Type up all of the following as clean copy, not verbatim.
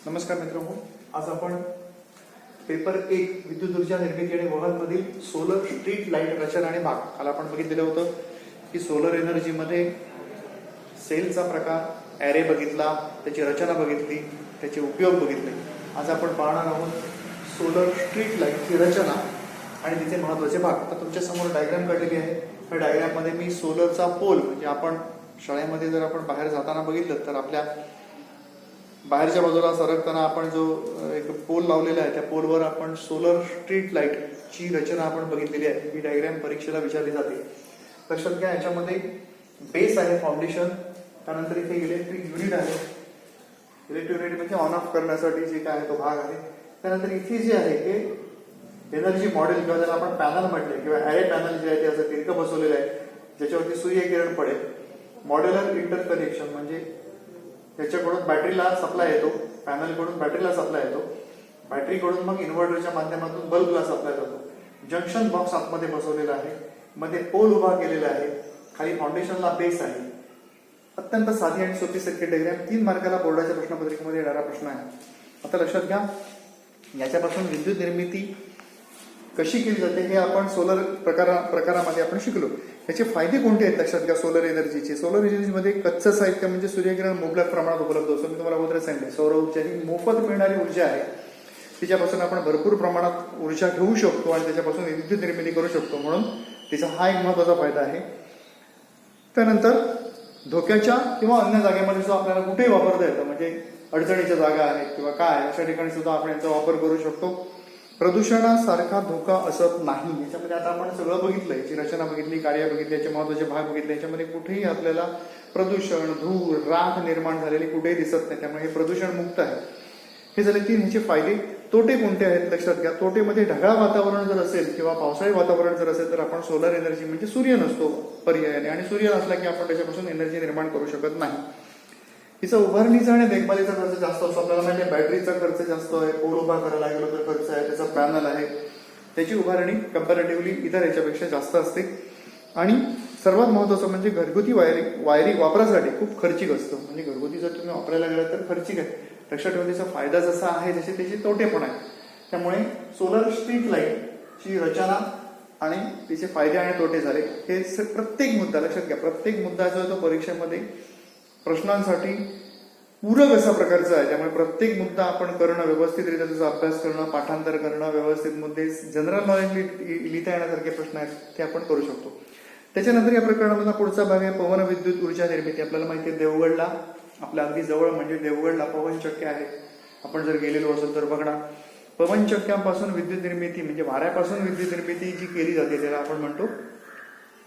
नमस्कार मित्रांनो, आज आपण पेपर 1 विद्युत ऊर्जा निर्मिती आणि वहन मधील सोलर स्ट्रीट लाईट रचना आणि भाग काल आपण बघितलेलं होतं की सोलर एनर्जी मध्ये सेलचा प्रकार, ॲरे बघितला, त्याची रचना बघितली, त्याचे उपयोग बघितले. आज आपण पाहणार आहोत सोलर स्ट्रीट लाईटची रचना आणि तिचे महत्त्वाचे भाग. आता तुमच्या समोर डायग्राम काढलेली आहे. त्या डायग्राम मध्ये मी सोलरचा पोल, म्हणजे आपण शाळेमध्ये जर आपण बाहेर जाताना बघितलं तर आपल्या बाहेरच्या बाजूला सरकताना आपण जो एक पोल लावलेला आहे त्या पोलवर आपण सोलर स्ट्रीट लाईटची रचना आपण बघितलेली आहे. ही डायग्राम परीक्षेला विचारली जाते. लक्षात घ्या, याच्यामध्ये बेस आहे, फाउंडेशन, त्यानंतर इथे इलेक्ट्रिक युनिट आहे. इलेक्ट्रिक युनिट म्हणजे ऑन ऑफ करण्यासाठी जे काय आहे तो भाग आहे. त्यानंतर इथे जे आहे ते एनर्जी मॉडेल किंवा ज्याला आपण पॅनल म्हटले किंवा ॲरे पॅनल जे आहे ते असं तिरकं बसवलेलं आहे ज्याच्यावरती सूर्यकिरण पडेल. मॉड्युलर इंटरकनेक्शन म्हणजे त्याच्याकडून बॅटरीला सप्लाय येतो, पॅनलकडून बॅटरीला सप्लाय येतो, बॅटरीकडून मग इन्व्हर्टरच्या माध्यमातून बल्बला सप्लाय जातो. जंक्शन बॉक्स आतमध्ये बसवलेला आहे, मध्ये पोल उभा केलेला आहे, खाली फाउंडेशनला बेस आहे. अत्यंत साधी आणि सोपी सर्किट डायग्राम. 3 मार्काला बोर्डाच्या प्रश्नपत्रिकेमध्ये येणारा प्रश्न आहे. आता लक्षात घ्या, याच्यापासून विद्युत निर्मिती कशी केली जाते हे आपण सोलर प्रकारामध्ये आपण शिकलो. याचे फायदे कोणते आहेत लक्षात घ्या. सोलर एनर्जीचे, सोलर एनर्जीमध्ये कच्चं साहित्य म्हणजे सूर्यकिरण मुबलक प्रमाणात उपलब्ध असतो. मी तुम्हाला अगोदर सांगितले, सौर ऊर्जा ही मोफत मिळणारी ऊर्जा आहे. तिच्यापासून आपण भरपूर प्रमाणात ऊर्जा घेऊ शकतो आणि त्याच्यापासून विद्युत निर्मिती करू शकतो, म्हणून तिचा हा एक महत्वाचा फायदा आहे. त्यानंतर धोक्याच्या किंवा अन्य जागेमध्ये सुद्धा आपल्याला कुठेही वापरता येतं, म्हणजे अडचणीच्या जागा आहेत किंवा काय अशा ठिकाणी सुद्धा आपण याचा वापर करू शकतो. प्रदूषणासारखा धोका असत नाही. याच्यामध्ये आता आपण सगळं बघितलं, याची रचना बघितली, कार्य बघितली, याचे महत्वाचे भाग बघितले. याच्यामध्ये कुठेही आपल्याला प्रदूषण, धूर, राख निर्माण झालेली कुठेही दिसत नाही, त्यामुळे हे प्रदूषण मुक्त आहे. हे झाले 3 ह्याचे फायदे. तोटे कोणते आहेत लक्षात घ्या. तोटेमध्ये ढगाळ वातावरण जर असेल किंवा पावसाळी वातावरण जर असेल तर आपण सोलर एनर्जी म्हणजे सूर्य नसतो पर्यायाने, आणि सूर्य नसला की आपण त्याच्यापासून एनर्जी निर्माण करू शकत नाही. तिचा उभारणीचा आणि देखभालीचा खर्च जास्त असतो. आपल्याला माहिती आहे बॅटरीचा खर्च जास्त आहे, पोल उभा करायला गेलो तर खर्च आहे, त्याचा पॅनल आहे, त्याची उभारणी कंपॅरेटिव्हली इतर याच्यापेक्षा जास्त असते. आणि सर्वात महत्वाचं म्हणजे घरगुती वायरिंग वापरासाठी खूप खर्चिक असतं. म्हणजे घरगुती जर तुम्ही वापरायला गेला तर खर्चिक आहे. लक्षात ठेवा, त्याचा फायदा जसा आहे जसे त्याचे तोटे पण आहेत. त्यामुळे सोलर स्ट्रीट लाईटची रचना आणि तिचे फायदे आणि तोटे झाले. हे प्रत्येक मुद्दा लक्षात घ्या, प्रत्येक मुद्दा जो आहे तो परीक्षेमध्ये प्रश्नांसाठी पूरक असा प्रकारचा आहे. त्यामुळे प्रत्येक मुद्दा आपण करणं, व्यवस्थितरित्या त्याचा अभ्यास करणं, पाठांतर करणं, व्यवस्थित मुद्दे, जनरल नॉलेज लिहिता येण्यासारखे प्रश्न आहेत ते आपण करू शकतो. त्याच्यानंतर या प्रकरणामधला पुढचा भाग आहे पवन विद्युत ऊर्जा निर्मिती. आपल्याला माहिती आहे देवगडला, आपल्या अगदी जवळ म्हणजे देवगडला पवनचक्क्या आहे. आपण जर गेलेलो असेल तर बघणार, पवनचक्क्यांपासून विद्युत निर्मिती म्हणजे वाऱ्यापासून विद्युत निर्मिती जी केली जाते त्याला आपण म्हणतो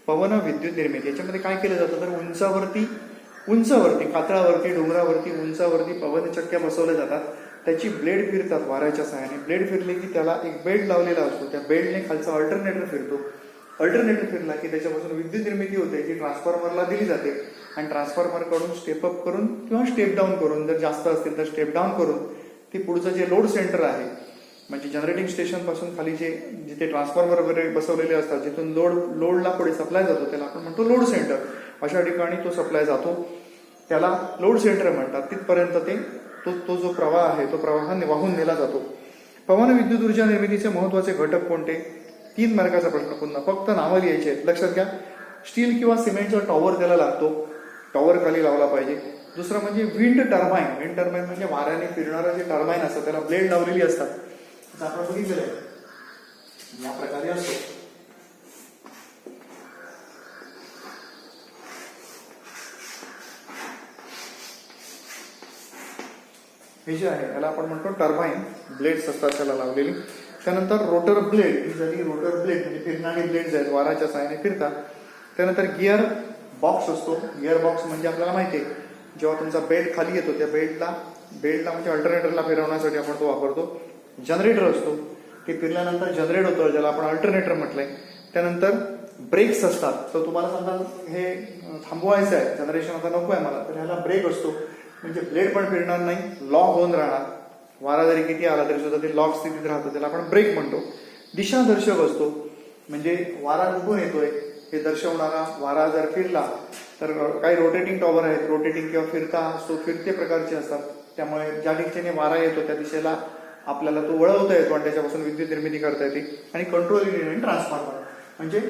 पवन विद्युत निर्मिती. याच्यामध्ये काय केलं जातं तर उंचावरती कातळावरती, डोंगरावरती, उंचावरती पवनचक्क्या बसवल्या जातात. त्याची ब्लेड फिरतात वाऱ्याच्या सहाय्याने. ब्लेड फिरले की त्याला एक बेल्ट लावलेला असतो, त्या बेल्टने खालचा अल्टरनेटर फिरतो. अल्टरनेटर फिरला की त्याच्यापासून विद्युत निर्मिती होते, जी ट्रान्सफॉर्मरला दिली जाते. आणि ट्रान्सफॉर्मरकडून स्टेप अप करून किंवा स्टेप डाऊन करून, जर जास्त असतील तर स्टेप डाऊन करून, ती पुढचं जे लोड सेंटर आहे म्हणजे जनरेटिंग स्टेशन पासून खाली जिथे ट्रान्सफॉर्मर वगैरे बसवलेले असतात, जिथून लोडला पुढे सप्लाय जातो त्याला आपण म्हणतो लोड सेंटर. अशा ठिकाणी तो सप्लाय जातो, त्याला लोड सेंटर म्हणतात. तिथपर्यंत तो जो प्रवाह आहे तो प्रवाह वाहून नेला जातो. पवन विद्युत ऊर्जा निर्मितीचे महत्वाचे घटक कोणते? 3 मार्काचा प्रश्न, पुन्हा फक्त नावं लिहायचे आहेत. लक्षात घ्या, स्टील किंवा सिमेंटचा टॉवर त्याला लागतो, टॉवर खाली लावला पाहिजे. दुसरं म्हणजे विंड टर्बाईन. विंड टर्बाईन म्हणजे वाऱ्याने फिरणारं जे टर्बाईन असतं त्याला ब्लेड लावलेली असतात. आपण बघितलेलं आहे, या प्रकारे असतो. हे जे आहे त्याला आपण म्हणतो टर्बाईन, ब्लेड्स असतात त्याला लावलेली. त्यानंतर रोटर ब्लेड, ही झाली रोटर ब्लेड म्हणजे फिरणारी ब्लेड्स आहेत, वाऱ्याच्या सहाय्याने फिरतात. त्यानंतर गिअर बॉक्स असतो. गिअर बॉक्स म्हणजे आपल्याला माहिती आहे जेव्हा तुमचा बेल्ट खाली येतो त्या बेल्टला म्हणजे अल्टरनेटरला फिरवण्यासाठी आपण तो वापरतो. जनरेटर असतो, ते फिरल्यानंतर जनरेट होतं ज्याला आपण अल्टरनेटर म्हटलंय. त्यानंतर ब्रेक्स असतात. तर तुम्हाला समजा हे थांबवायचं आहे, जनरेशन आता नको आहे मला, तर ह्याला ब्रेक असतो म्हणजे ब्लेड पण फिरणार नाही, लॉक होऊन राहणार. वारा जरी किती आला तरी सुद्धा ते लॉक स्थितीत राहतं, त्याला आपण ब्रेक म्हणतो. दिशादर्शक असतो म्हणजे वारा कुठून येतोय हे दर्शवणारा. वारा जर फिरला तर काही रोटेटिंग टॉवर आहेत, रोटेटिंग किंवा फिरते प्रकारचे असतात, त्यामुळे ज्या दिशेने वारा येतो त्या दिशेला आपल्याला तो वळवता येतो आणि त्याच्यापासून विद्युत निर्मिती करता येते. आणि कंट्रोल युनिट आणि ट्रान्सफॉर्मर म्हणजे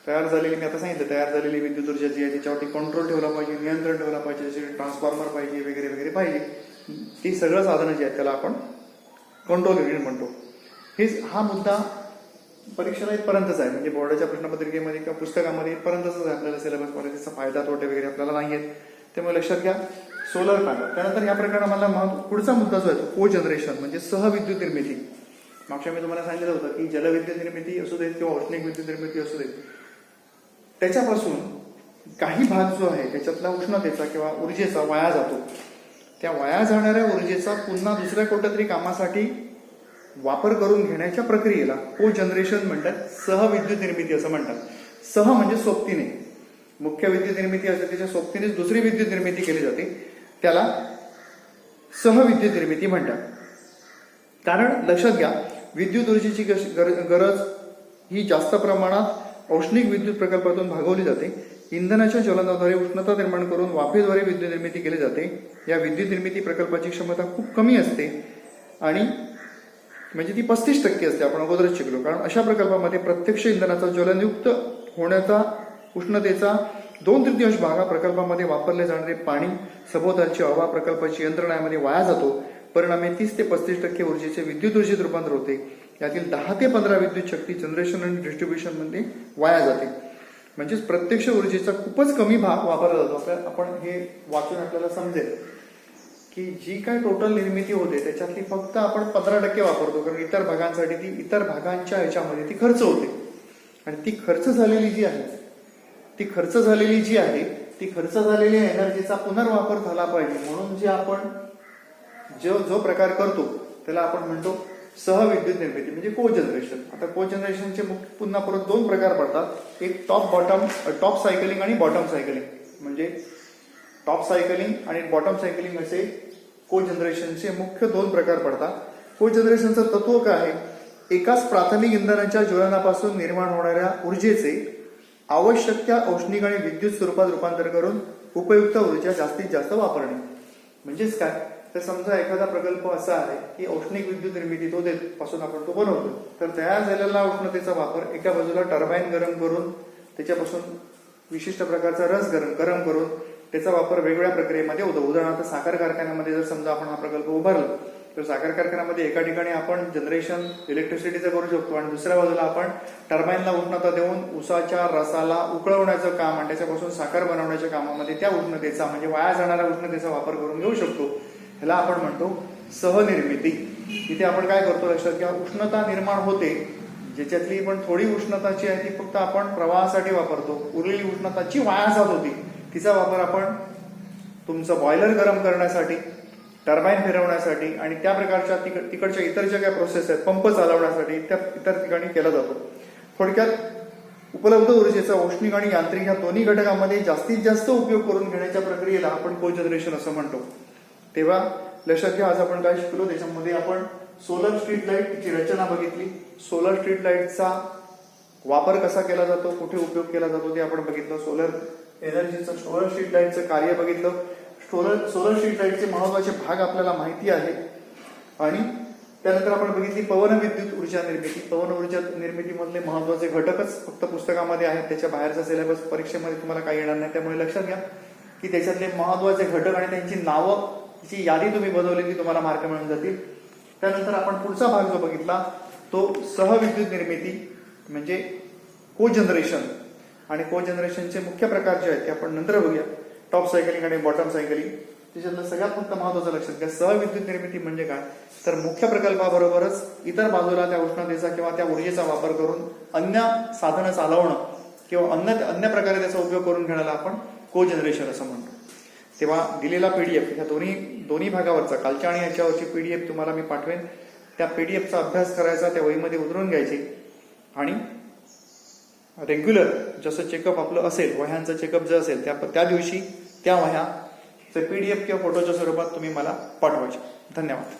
तयार झालेली, मी आता सांगितलं, तयार झालेली विद्युत ऊर्जा जी आहे त्याच्यावरती कंट्रोल ठेवला पाहिजे, नियंत्रण ठेवला पाहिजे, जसे ट्रान्सफॉर्मर पाहिजे वगैरे वगैरे पाहिजे. ती सगळं साधनं जी आहेत त्याला आपण कंट्रोल युनिट म्हणतो. हा मुद्दा परीक्षेला इथपर्यंतच आहे, म्हणजे बोर्डाच्या प्रश्नपत्रिकेमध्ये किंवा पुस्तकामध्ये इथपर्यंतच आहे. आपल्याला सिलेबसमध्ये त्याचा फायदा तोटे वगैरे आपल्याला नाही आहेत, त्यामुळे लक्षात घ्या. Solar panel. त्यानंतर या प्रकरणात मला पुढचा मुद्दा जो आहे तो को जनरेशन म्हणजे सहविद्युत निर्मिती. मागच्या मी तुम्हाला सांगितलं होतं की जलविद्युत निर्मिती असू देत किंवा औष्णिक विद्युत निर्मिती असू देत, त्याच्यापासून काही भाग जो आहे त्याच्यातला उष्णतेचा किंवा ऊर्जेचा वाया जातो. त्या वाया जाणाऱ्या ऊर्जेचा पुन्हा दुसऱ्या कोणत्या तरी कामासाठी वापर करून घेण्याच्या प्रक्रियेला को जनरेशन म्हणतात, सहविद्युत निर्मिती असं म्हणतात. सह म्हणजे सोबतीने, मुख्य विद्युत निर्मिती असते त्याच्या सोबतीनेच दुसरी विद्युत निर्मिती केली जाते, त्याला सहविद्युत निर्मिती म्हणतात. कारण लक्षात घ्या, विद्युत ऊर्जेची गरज ही जास्त प्रमाणात औष्णिक विद्युत प्रकल्पातून भागवली जाते. इंधनाच्या ज्वलनाद्वारे उष्णता निर्माण करून वाफेद्वारे विद्युत निर्मिती केली जाते. या विद्युत निर्मिती प्रकल्पाची क्षमता खूप कमी असते आणि म्हणजे ती 35% असते, आपण अगोदरच शिकलो. कारण अशा प्रकल्पामध्ये प्रत्यक्ष इंधनाचा ज्वलनयुक्त होण्याचा उष्णतेचा 2/3 भाग हा प्रकल्पामध्ये वापरले जाणारे पाणी, सभोवतालची हवा, प्रकल्पाची यंत्रणा यामध्ये वाया जातो. परिणामी 30 ते 35% ऊर्जेचे विद्युत ऊर्जेत रूपांतर होते. यातील 10 ते 15 विद्युत शक्ती जनरेशन आणि डिस्ट्रीब्युशन मध्ये वाया जाते. म्हणजेच प्रत्यक्ष ऊर्जेचा खूपच कमी भाग वापरला जातो. आपण हे वाचून आपल्याला समजेल की जी काय टोटल निर्मिती होते त्याच्यातली फक्त आपण 15% वापरतो, कारण इतर भागांसाठी ती इतर भागांच्या ह्याच्यामध्ये ती खर्च होते. आणि ती खर्च झालेली जी आहे ती खर्च झालेल्या एनर्जीचा पुनर्वापर झाला पाहिजे, म्हणून जे आपण जो प्रकार करतो त्याला आपण म्हणतो सहविद्युत निर्मिती म्हणजे को जनरेशन. आता को जनरेशनचे पुन्हा परत 2 प्रकार पडतात, एक टॉप सायकलिंग आणि बॉटम सायकलिंग. म्हणजे टॉप सायकलिंग आणि बॉटम सायकलिंग असे को जनरेशनचे मुख्य 2 प्रकार पडतात. को जनरेशनचं तत्व काय आहे? एकाच प्राथमिक इंधनाच्या ज्वलनापासून निर्माण होणाऱ्या ऊर्जेचे आवश्यक त्या औष्णिक आणि विद्युत स्वरूपात रूपांतर करून उपयुक्त ऊर्जा जास्तीत जास्त वापरणे. म्हणजेच काय, तर समजा एखादा प्रकल्प असा आहे की औष्णिक विद्युत निर्मिती तो पासून आपण तो बनवतो, तर तयार झालेला उष्णतेचा वापर एका बाजूला टर्बाईन गरम करून त्याच्यापासून विशिष्ट प्रकारचा रस गरम करून त्याचा वापर वेगवेगळ्या प्रक्रियेमध्ये होतो. उदाहरणार्थ साखर कारखान्यामध्ये जर समजा आपण हा प्रकल्प उभारला, तर साखर कारखान्यामध्ये एका ठिकाणी आपण जनरेशन इलेक्ट्रिसिटीचं करू शकतो आणि दुसऱ्या बाजूला आपण टर्बाईनला उष्णता देऊन उसाच्या रसाला उकळवण्याचं काम आणि त्याच्यापासून साखर बनवण्याच्या कामामध्ये त्या उष्णतेचा म्हणजे वाया जाणाऱ्या उष्णतेचा वापर करून घेऊ शकतो. ह्याला आपण म्हणतो सहनिर्मिती. इथे आपण काय करतो लक्षात घ्या, उष्णता निर्माण होते, ज्याच्यातली पण थोडी उष्णताची आहे ती फक्त आपण प्रवाहासाठी वापरतो. उरलेली उष्णता जी वाया जात होती तिचा वापर आपण तुमचं बॉयलर गरम करण्यासाठी, टर्बाईन फिरवण्यासाठी आणि त्या प्रकारच्या तिकडच्या इतर ज्या काही प्रोसेस आहेत, पंप चालवण्यासाठी त्या इतर ठिकाणी केला जातो. थोडक्यात उपलब्ध ऊर्जेचा औष्णिक आणि यांत्रिक ह्या दोन्ही घटकांमध्ये जास्तीत जास्त उपयोग करून घेण्याच्या प्रक्रियेला आपण को जनरेशन असं म्हणतो. तेव्हा लक्षात घ्या, आज आपण काय शिकलो त्याच्यामध्ये आपण सोलर स्ट्रीट लाईटची रचना बघितली, सोलर स्ट्रीट लाईटचा वापर कसा केला जातो, कुठे उपयोग केला जातो ते आपण बघितलं, सोलर एनर्जीचं सोलर स्ट्रीट लाईटचं कार्य बघितलं, सोलर स्ट्रीट लाईटचे महत्वाचे भाग आपल्याला माहिती आहे. आणि त्यानंतर आपण बघितली पवन विद्युत ऊर्जा निर्मिती. पवन ऊर्जा निर्मितीमधले महत्वाचे घटकच फक्त पुस्तकामध्ये आहेत, त्याच्या बाहेरचा सिलेबस परीक्षेमध्ये तुम्हाला काही येणार नाही. त्यामुळे लक्षात घ्या की त्याच्यातले महत्वाचे घटक आणि त्यांची नावं ची यादी तुम्ही बनवली की तुम्हाला मार्क मिळून जातील. त्यानंतर आपण पुढचा भाग जो बघितला तो सहविद्युत निर्मिती म्हणजे को जनरेशन. आणि को जनरेशनचे मुख्य प्रकार जे आहेत ते आपण नंतर बघूया, टॉप सायकलिंग आणि बॉटम सायकलिंग. त्याच्यातलं सगळ्यात फक्त महत्वाचं लक्षात घ्या, सहविद्युत निर्मिती म्हणजे काय, तर मुख्य प्रकल्पाबरोबरच इतर बाजूला त्या उष्णतेचा किंवा त्या ऊर्जेचा वापर करून अन्य साधनं चालवणं किंवा अन्य प्रकारे त्याचा उपयोग करून घेण्याला आपण को जनरेशन असं म्हणतो. तेव्हा दिलेला पीडीएफ ह्या दोन्ही भागावरचा कालच्या आणि याच्यावरची पीडीएफ तुम्हाला मी पाठवेन. त्या पीडीएफचा अभ्यास करायचा, त्या वहीमध्ये उतरवून घ्यायची आणि रेग्युलर जसं चेकअप आपलं असेल, वह्यांचं चेकअप जे असेल त्या दिवशी त्या वह्याचे पीडीएफ किंवा फोटोच्या स्वरूपात तुम्ही मला पाठवायचे. धन्यवाद.